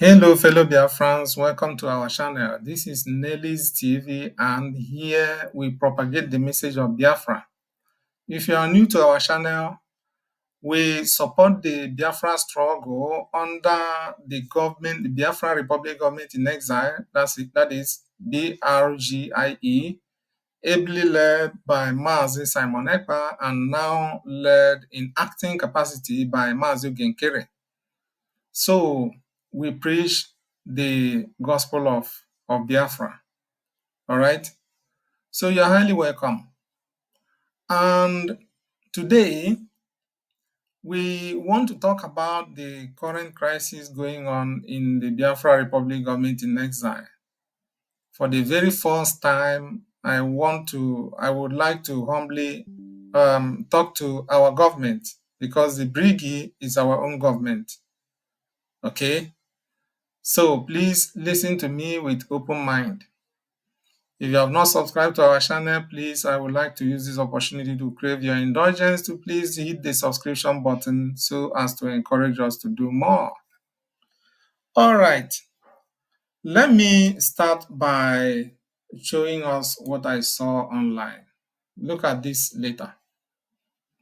Hello, fellow Biafrans. Welcome to our channel. This is Nelly's TV, and here we propagate the message of Biafra. If you are new to our channel, we support the Biafra struggle under the government, the Biafra Republic Government in Exile. That is BRGIE, ably led by Mazi Simon Ekpa, and now led in acting capacity by Mazi Nkere. So we preach the gospel of Biafra. All right. So you're highly welcome. And today we want to talk about the current crisis going on in the Biafra Republic Government in Exile. For the very first time, I would like to humbly talk to our government, because the BRGIE is our own government. Okay. So please listen to me with open mind. If you have not subscribed to our channel, please, I would like to use this opportunity to crave your indulgence to please hit the subscription button so as to encourage us to do more. All right. Let me start by showing us what I saw online. Look at this later.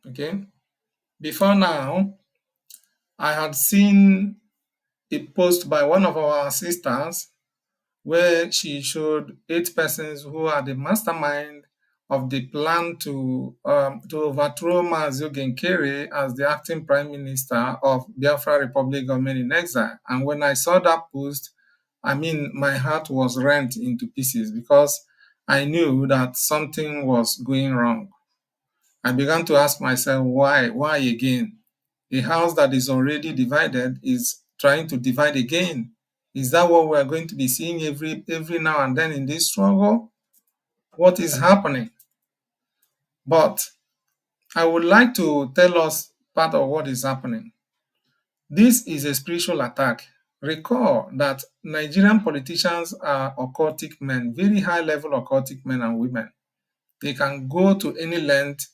Okay. Before now, I had seen a post by one of our sisters where she showed 8 persons who are the mastermind of the plan to overthrow Mazi Nkere as the acting prime minister of Biafra Republic Government in Exile. And when I saw that post, I mean, my heart was rent into pieces, because I knew that something was going wrong. I began to ask myself, why again? A house that is already divided is trying to divide again. Is that what we're going to be seeing every now and then in this struggle? What is happening? But I would like to tell us part of what is happening. This is a spiritual attack. Recall that Nigerian politicians are occultic men, very high-level occultic men and women. They can go to any length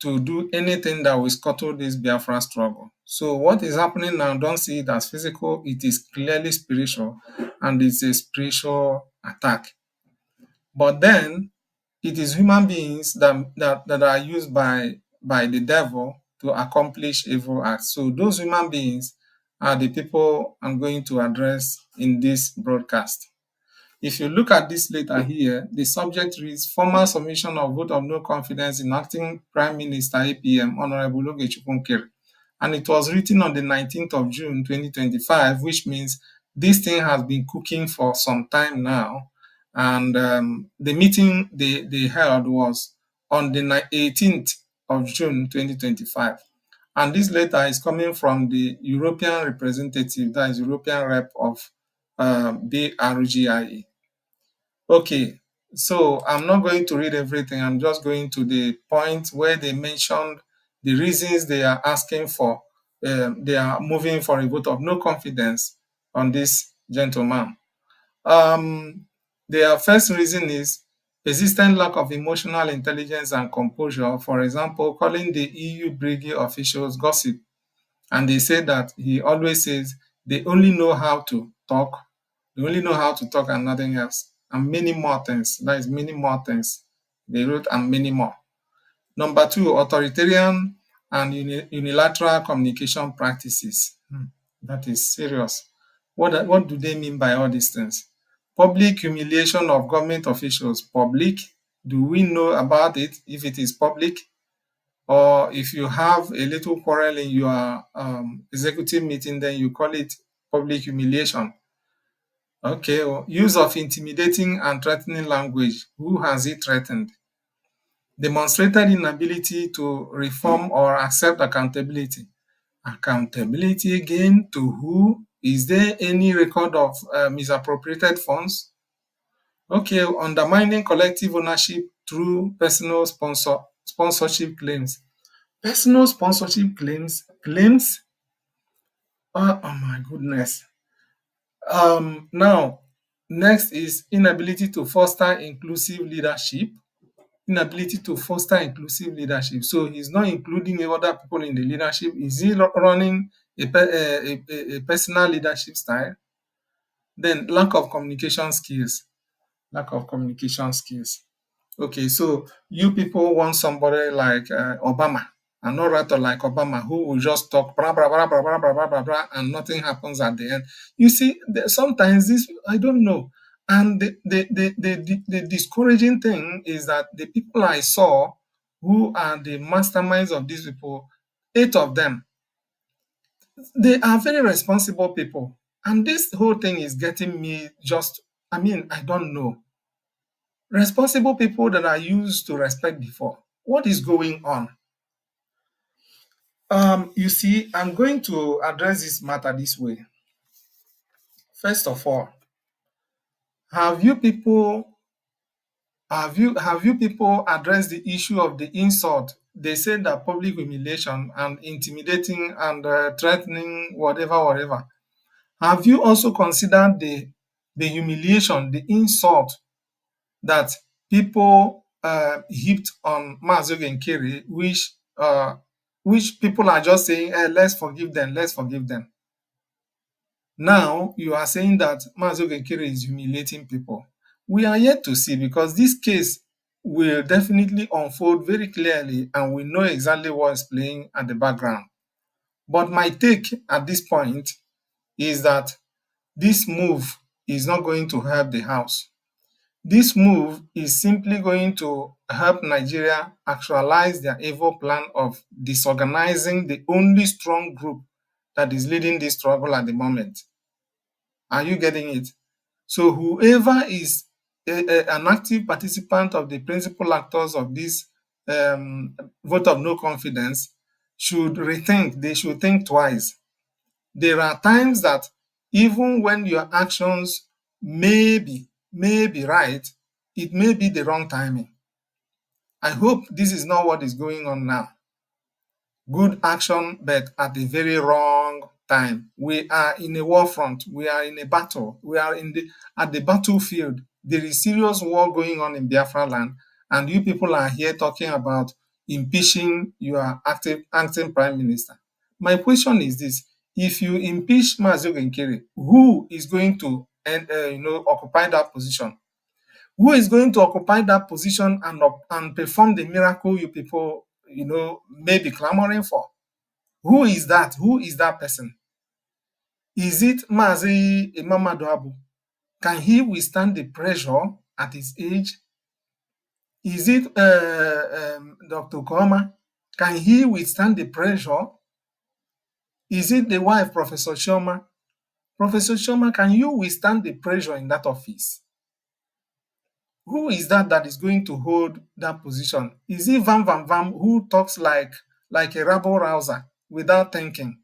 to do anything that will scuttle this Biafra struggle. So what is happening now, don't see it as physical, it is clearly spiritual, and it's a spiritual attack. But then, it is human beings that are used by the devil to accomplish evil acts. So those human beings are the people I'm going to address in this broadcast. If you look at this letter here, the subject reads, formal submission of vote of no confidence in acting Prime Minister APM, Honorable Nkere. And it was written on the 19th of June, 2025, which means this thing has been cooking for some time now. And the meeting they held was on the 18th of June, 2025. And this letter is coming from the European representative, that is European rep of BRGIE. Okay, so I'm not going to read everything. I'm just going to the point where they mentioned the reasons they are asking for, they are moving for a vote of no confidence on this gentleman. Their first reason is persistent lack of emotional intelligence and composure. For example, calling the EU BRGIE officials gossip. And they say that he always says they only know how to talk. They only know how to talk and nothing else. And many more things. That is many more things. They wrote and many more. Number 2, authoritarian and unilateral communication practices. That is serious. What do they mean by all these things? Public humiliation of government officials. Public? Do we know about it if it is public? Or if you have a little quarrel in your executive meeting, then you call it public humiliation. Okay, well, use of intimidating and threatening language. Who has it threatened? Demonstrated inability to reform or accept accountability. Accountability again to who? Is there any record of misappropriated funds? Okay, undermining collective ownership through personal sponsorship claims. Personal sponsorship claims? Oh my goodness. Now, next is inability to foster inclusive leadership. Inability to foster inclusive leadership. So he's not including other people in the leadership. Is he running a personal leadership style? Then lack of communication skills. Lack of communication skills. Okay, so you people want somebody like Obama, an orator like Obama, who will just talk blah, blah, blah, blah, blah, blah, blah, blah, blah, and nothing happens at the end. You see, sometimes this, I don't know. And the discouraging thing is that the people I saw who are the masterminds of these people, 8 of them, they are very responsible people. And this whole thing is getting me just, I mean, I don't know. Responsible people that I used to respect before. What is going on? You see, I'm going to address this matter this way. First of all, have you people addressed the issue of the insult? They said that public humiliation and intimidating and threatening, whatever. Have you also considered the humiliation, the insult that people heaped on Maazị Nkere, which people are just saying, let's forgive them, let's forgive them. Now you are saying that Maazị Nkere is humiliating people. We are yet to see, because this case will definitely unfold very clearly and we know exactly what is playing at the background. But my take at this point is that this move is not going to help the House. This move is simply going to help Nigeria actualize their evil plan of disorganizing the only strong group that is leading this struggle at the moment. Are you getting it? So whoever is an active participant of the principal actors of this vote of no confidence should rethink. They should think twice. There are times that even when your actions may be right, it may be the wrong timing. I hope this is not what is going on now. Good action, but at the very wrong time. We are in a war front. We are in a battle. We are at the battlefield. There is serious war going on in Biafra land, and you people are here talking about impeaching your acting prime minister. My question is this: if you impeach Maazị Nkere, who is going to occupy that position? Who is going to occupy that position and perform the miracle you people may be clamoring for? Who is that? Who is that person? Is it Maazị Mamadu Abu? Can he withstand the pressure at his age? Is it Dr. Koma? Can he withstand the pressure? Is it the wife, Professor Shoma? Professor Shoma, can you withstand the pressure in that office? Who is that is going to hold that position? Is it Van Van Van, who talks like a rabble-rouser without thinking?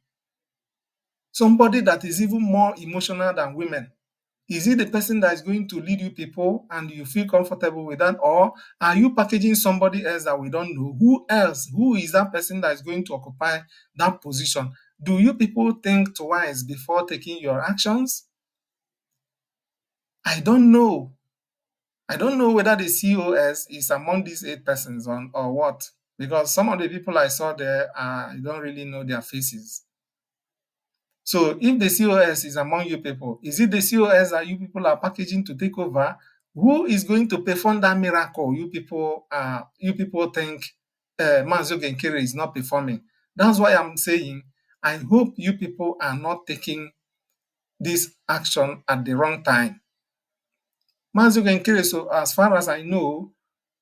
Somebody that is even more emotional than women. Is it the person that is going to lead you people and you feel comfortable with that? Or are you packaging somebody else that we don't know? Who else? Who is that person that is going to occupy that position? Do you people think twice before taking your actions? I don't know. I don't know whether the COS is among these 8 persons or what, because some of the people I saw there, I don't really know their faces. So if the COS is among you people, is it the COS that you people are packaging to take over? Who is going to perform that miracle you people think Maazị Nkere is not performing? That's why I'm saying, I hope you people are not taking this action at the wrong time. Maazị Nkere, so as far as I know,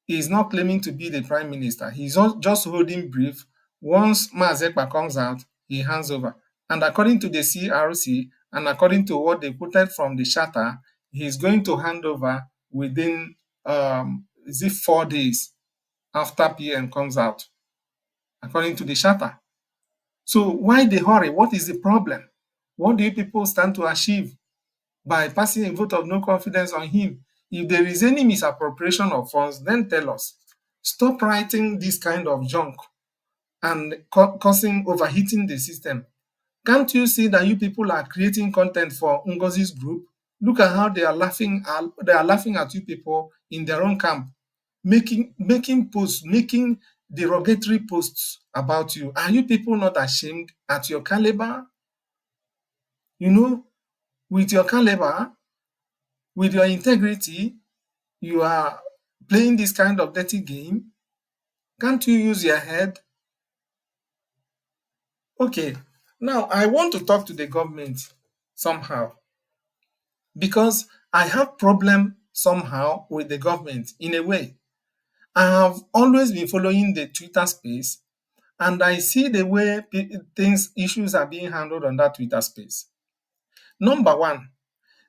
is not claiming to be the prime minister. He's just holding brief. Once Maazị Ekpa comes out, he hands over. And according to the CRC, and according to what they quoted from the charter, he's going to hand over within 4 days after PM comes out, according to the charter. So why the hurry? What is the problem? What do you people stand to achieve by passing a vote of no confidence on him? If there is any misappropriation of funds, then tell us. Stop writing this kind of junk and causing overheating the system. Can't you see that you people are creating content for Ngozi's group? Look at how they are laughing. They are laughing at you people in their own camp, making posts, making derogatory posts about you. Are you people not ashamed at your caliber? With your caliber, with your integrity, you are playing this kind of dirty game? Can't you use your head? Okay, now I want to talk to the government somehow, because I have problem somehow with the government in a way. I have always been following the Twitter space, and I see the way issues are being handled on that Twitter space. Number one,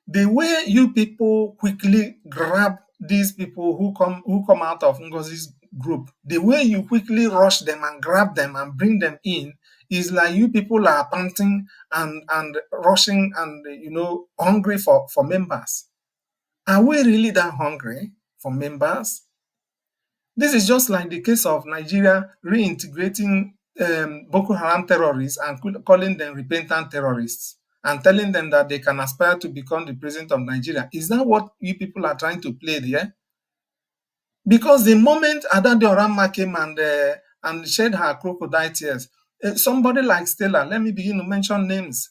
the way you people quickly grab these people who come out of Ngozi's group, the way you quickly rush them and grab them and bring them in, is like you people are panting and rushing and hungry for members. Are we really that hungry for members? This is just like the case of Nigeria reintegrating Boko Haram terrorists and calling them repentant terrorists and telling them that they can aspire to become the president of Nigeria. Is that what you people are trying to play there? Because the moment Adade Oramma came and shed her crocodile tears, somebody like Stella, let me begin to mention names.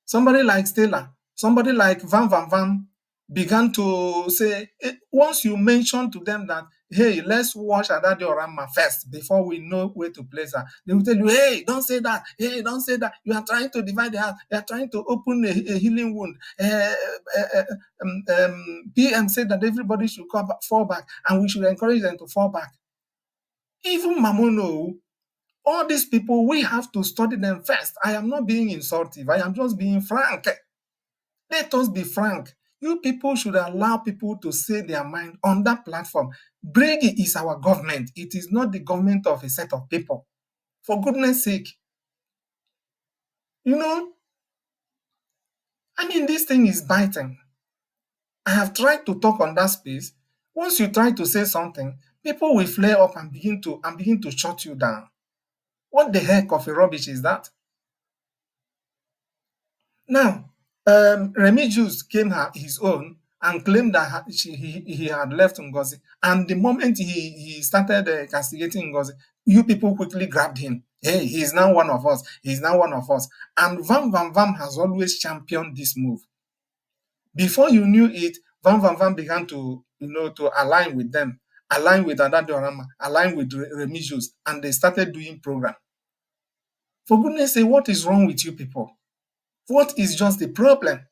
Somebody like Stella, somebody like Van Van Van began to say, once you mention to them that, hey, let's watch Adade Oramma first before we know where to place her, they will tell you, hey, don't say that. Hey, don't say that. You are trying to divide the house. You are trying to open a healing wound. PM said that everybody should fall back, and we should encourage them to fall back. Even Mamono, all these people, we have to study them first. I am not being insultive. I am just being frank. Let us be frank. You people should allow people to say their mind on that platform. BRGIE is our government. It is not the government of a set of people. For goodness sake. This thing is biting. I have tried to talk on that space. Once you try to say something, people will flare up and begin to shut you down. What the heck of a rubbish is that? Now, Remigius came his own and claimed that he had left Ngozi. And the moment he started castigating Ngozi, you people quickly grabbed him. Hey, he's now one of us. He's now one of us. And Van Van Van has always championed this move. Before you knew it, Van Van Van began to align with them, align with Adade Oramma, align with Remigius, and they started doing program. For goodness sake, what is wrong with you people? What is just the problem?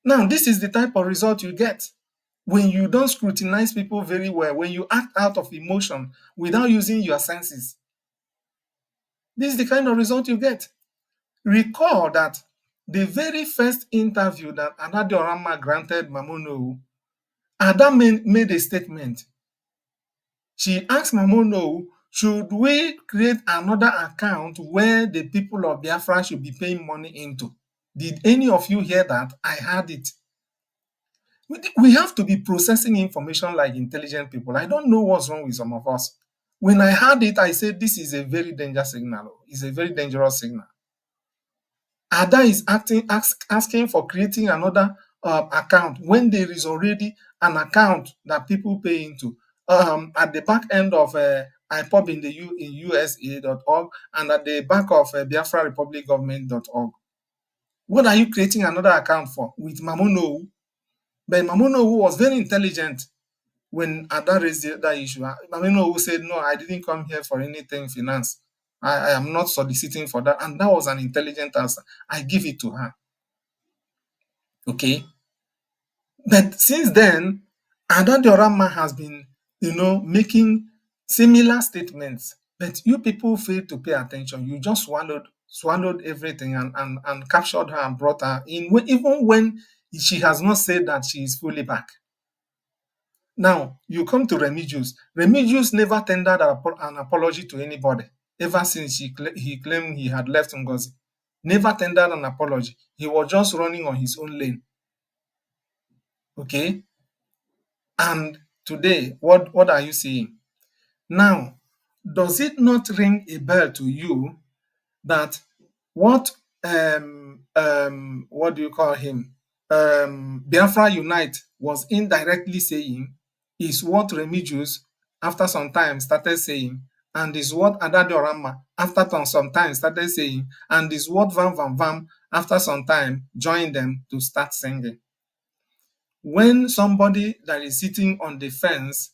Now, this is the type of result you get when you don't scrutinize people very well, when you act out of emotion without using your senses. This is the kind of result you get. Recall that the very first interview that Adade Oramma granted Mamono, Ada made a statement. She asked Mamono, should we create another account where the people of Biafra should be paying money into? Did any of you hear that? I heard it. We have to be processing information like intelligent people. I don't know what's wrong with some of us. When I heard it, I said, this is a very dangerous signal. It's a very dangerous signal. Ada is asking for creating another account when there is already an account that people pay into at the back end of IPOB in USA.org and at the back of Biafra Republic Government.org. What are you creating another account for with Mamono? But Mamono was very intelligent when Ada raised that issue. Mamono said, no, I didn't come here for anything finance. I am not soliciting for that. And that was an intelligent answer. I give it to her. Okay. But since then, Adade Oramma has been, making similar statements. But you people failed to pay attention. You just swallowed everything and captured her and brought her in, even when she has not said that she is fully back. Now, you come to Remigius. Remigius never tendered an apology to anybody ever since he claimed he had left Ngozi. Never tendered an apology. He was just running on his own lane. Okay? And today, what are you seeing? Now, does it not ring a bell to you that what do you call him? Biafra Unite was indirectly saying is what Remigius after some time started saying, and is what Adade Oramma after some time started saying, and is what Van Van Van after some time joined them to start singing. When somebody that is sitting on the fence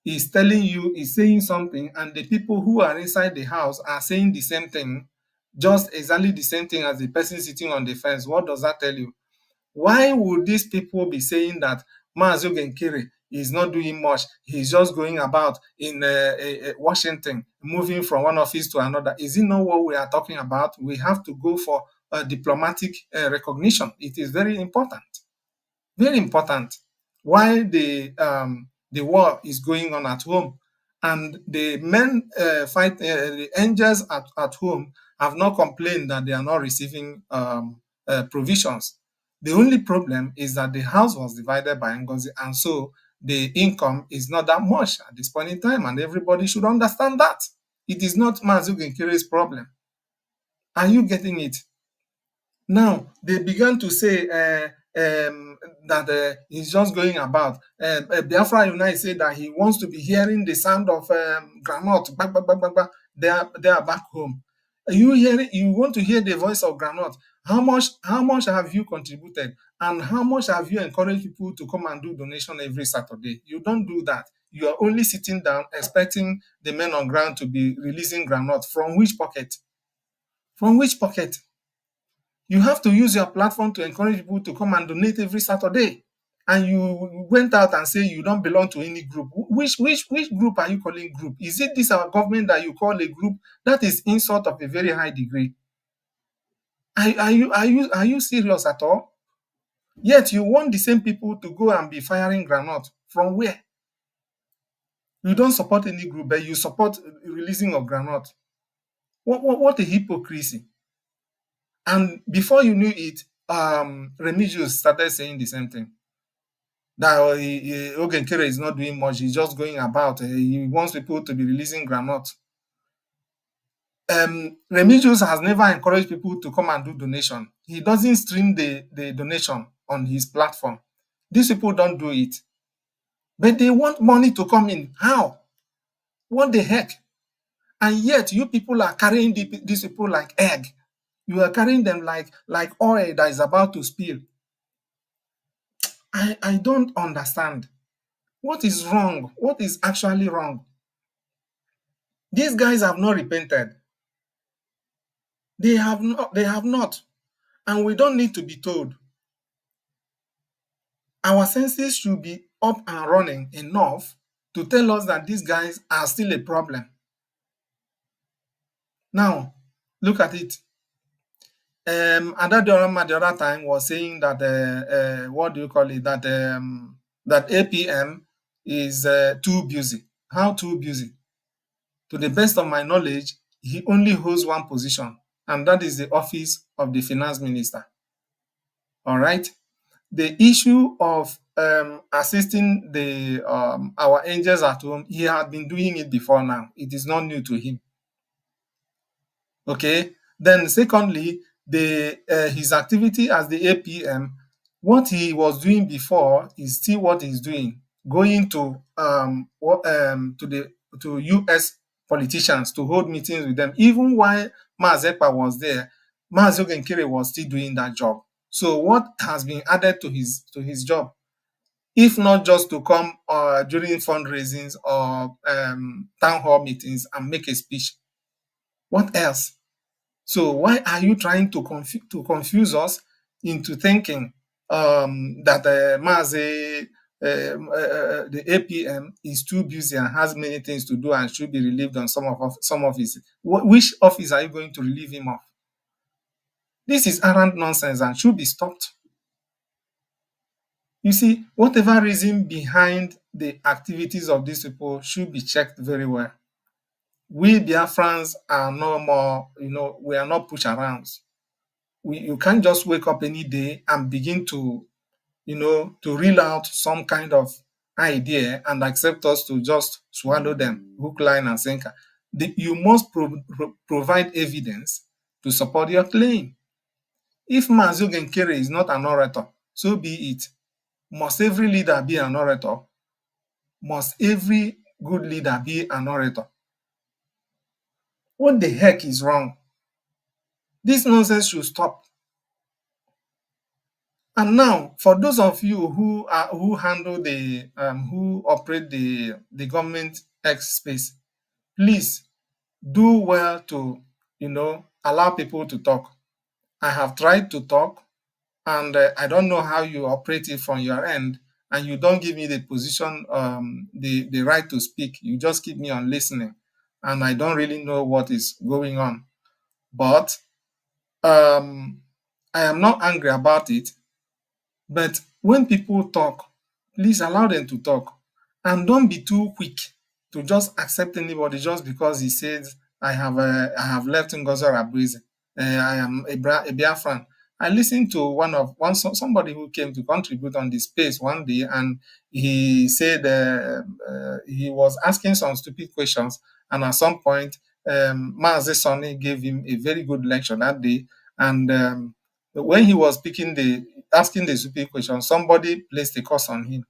is telling you, is saying something, and the people who are inside the house are saying the same thing, just exactly the same thing as the person sitting on the fence, what does that tell you? Why would these people be saying that Mazi Nkere is not doing much? He's just going about in Washington, moving from one office to another. Is it not what we are talking about? We have to go for diplomatic recognition. It is very important. Very important. While the war is going on at home, and the men the angels at home have not complained that they are not receiving provisions. The only problem is that the house was divided by Ngozi, and so the income is not that much at this point in time, and everybody should understand that. It is not Mazi Nkere's problem. Are you getting it? Now, they began to say that he's just going about. Biafra United said that he wants to be hearing the sound of granite. Bang, bang, bang, bang, bang. They are back home. You want to hear the voice of granite. How much have you contributed? And how much have you encouraged people to come and do donation every Saturday? You don't do that. You are only sitting down expecting the men on ground to be releasing granite. From which pocket? From which pocket? You have to use your platform to encourage people to come and donate every Saturday. And you went out and say you don't belong to any group. Which group are you calling group? Is it this our government that you call a group? That is insult of a very high degree. Are you serious at all? Yet you want the same people to go and be firing granite. From where? You don't support any group, but you support releasing of granite. What a hypocrisy. And before you knew it, Remigius started saying the same thing. That Nkere is not doing much. He's just going about. He wants people to be releasing granite. Remigius has never encouraged people to come and do donation. He doesn't stream the donation on his platform. These people don't do it. But they want money to come in. How? What the heck? And yet you people are carrying these people like egg. You are carrying them like oil that is about to spill. I don't understand. What is wrong? What is actually wrong? These guys have not repented. They have not. And we don't need to be told. Our senses should be up and running enough to tell us that these guys are still a problem. Now, look at it. Adadorama the other time was saying that what do you call it? That APM is too busy. How too busy? To the best of my knowledge, he only holds one position, and that is the office of the finance minister. All right. The issue of assisting the our angels at home, he had been doing it before now. It is not new to him. Okay. Then secondly, his activity as the APM, what he was doing before is still what he's doing. Going to US politicians to hold meetings with them. Even while Mazepa was there, Mazi Nkere was still doing that job. So what has been added to his job? If not just to come during fundraisings or town hall meetings and make a speech. What else? So why are you trying to confuse us into thinking that the APM is too busy and has many things to do and should be relieved on some of his? Which office are you going to relieve him of? This is arrant nonsense and should be stopped. You see, whatever reason behind the activities of these people should be checked very well. We Biafrans are no more, we are not push arounds. You can't just wake up any day and begin to, to reel out some kind of idea and accept us to just swallow them, hook, line, and sinker. You must provide evidence to support your claim. If Mazi Nkere is not an orator, so be it. Must every leader be an orator? Must every good leader be an orator? What the heck is wrong? This nonsense should stop. And now, for those of you who handle the who operate the government X space, please do well to allow people to talk. I have tried to talk, and I don't know how you operate it from your end, and you don't give me the position, the right to speak. You just keep me on listening, and I don't really know what is going on. But I am not angry about it. But when people talk, please allow them to talk, and don't be too quick to just accept anybody just because he says I have left Ngozi Rabrise. I am a Biafran. I listened to somebody who came to contribute on the space one day, and he said he was asking some stupid questions, and at some point, Mazi Sonny gave him a very good lecture that day, and when he was asking the stupid question, somebody placed a curse on him.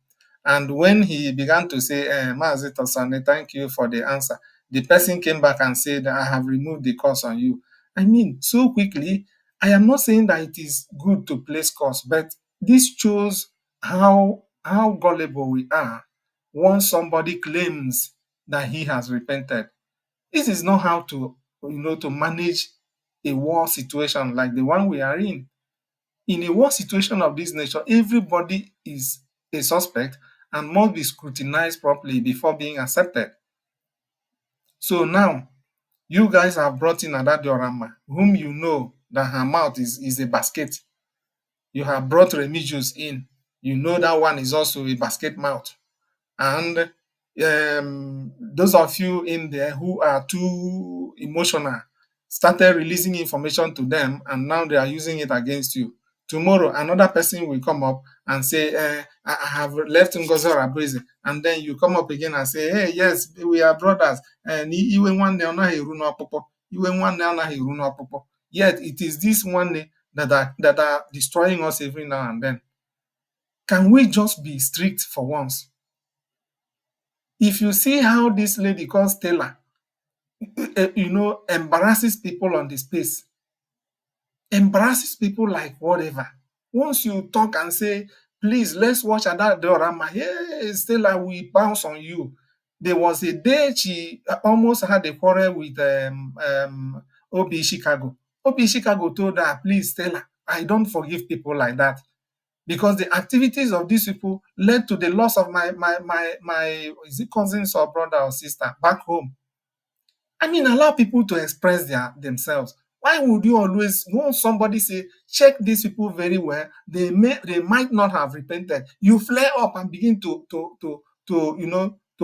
And when he began to say, Mazi Tosane, thank you for the answer, the person came back and said, I have removed the curse on you. I mean, so quickly. I am not saying that it is good to place curse, but this shows how gullible we are once somebody claims that he has repented. This is not how to manage a war situation like the one we are in. In a war situation of this nature, everybody is a suspect and must be scrutinized properly before being accepted. So now, you guys have brought in Ada Diorama, whom you know that her mouth is a basket. You have brought Remigius in. You know that one is also a basket mouth. And those of you in there who are too emotional started releasing information to them, and now they are using it against you. Tomorrow, another person will come up and say, I have left Ngozi Rabrise. And then you come up again and say, hey, yes, we are brothers. And yet it is this one that are destroying us every now and then. Can we just be strict for once? If you see how this lady called Stella, embarrasses people on the space, embarrasses people like whatever. Once you talk and say, please, let's watch Ada Diorama, hey, Stella, we bounce on you. There was a day she almost had a quarrel with Obi Chicago. Obi Chicago told her, please, Stella, I don't forgive people like that, because the activities of these people led to the loss of my is it cousins or brother or sister back home. I mean, allow people to express themselves. Why would you always, when somebody say, check these people very well, they might not have repented, you flare up and begin to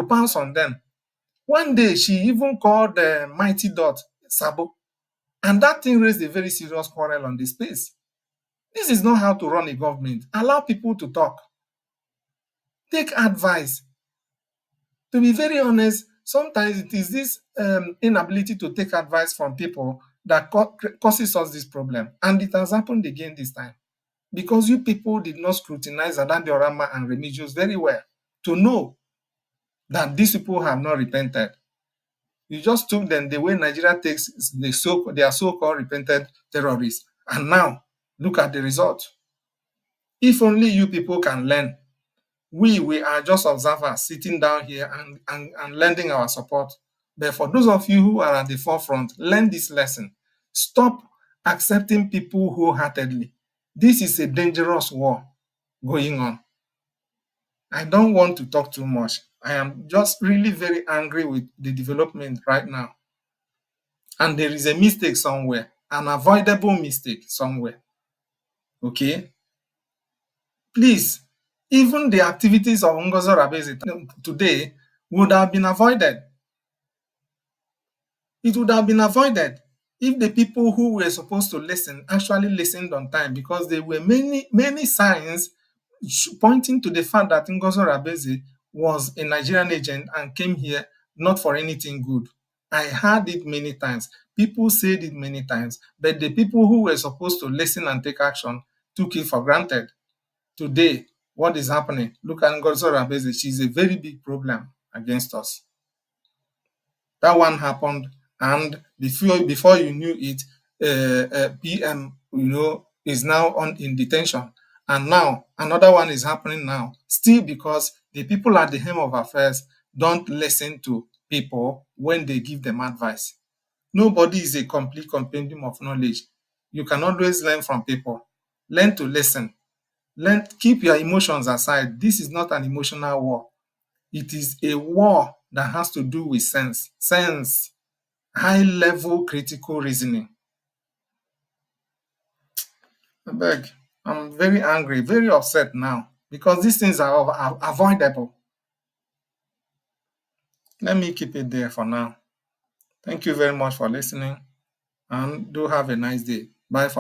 pounce on them. One day, she even called Mighty Dot Sabo, and that thing raised a very serious quarrel on the space. This is not how to run a government. Allow people to talk. Take advice. To be very honest, sometimes it is this inability to take advice from people that causes us this problem. And it has happened again this time. Because you people did not scrutinize Ada Diorama and Remigius very well to know that these people have not repented. You just took them the way Nigeria takes their so-called repented terrorists. And now, look at the result. If only you people can learn. We are just observers sitting down here and lending our support. But for those of you who are at the forefront, learn this lesson. Stop accepting people wholeheartedly. This is a dangerous war going on. I don't want to talk too much. I am just really very angry with the development right now. And there is a mistake somewhere, an avoidable mistake somewhere. Okay? Please, even the activities of Ngozi Rabeze today would have been avoided. It would have been avoided if the people who were supposed to listen actually listened on time, because there were many signs pointing to the fact that Ngozi Rabeze was a Nigerian agent and came here not for anything good. I heard it many times. People said it many times, but the people who were supposed to listen and take action took it for granted. Today, what is happening? Look at Ngozi Rabeze. She's a very big problem against us. That one happened, and before you knew it, PM, is now in detention. And now another one is happening now, still because the people at the helm of affairs don't listen to people when they give them advice. Nobody is a complete compendium of knowledge. You can always learn from people. Learn to listen. Keep your emotions aside. This is not an emotional war. It is a war that has to do with sense, high level critical reasoning. I beg, I'm very angry, very upset now because these things are avoidable. Let me keep it there for now. Thank you very much for listening and do have a nice day. Bye for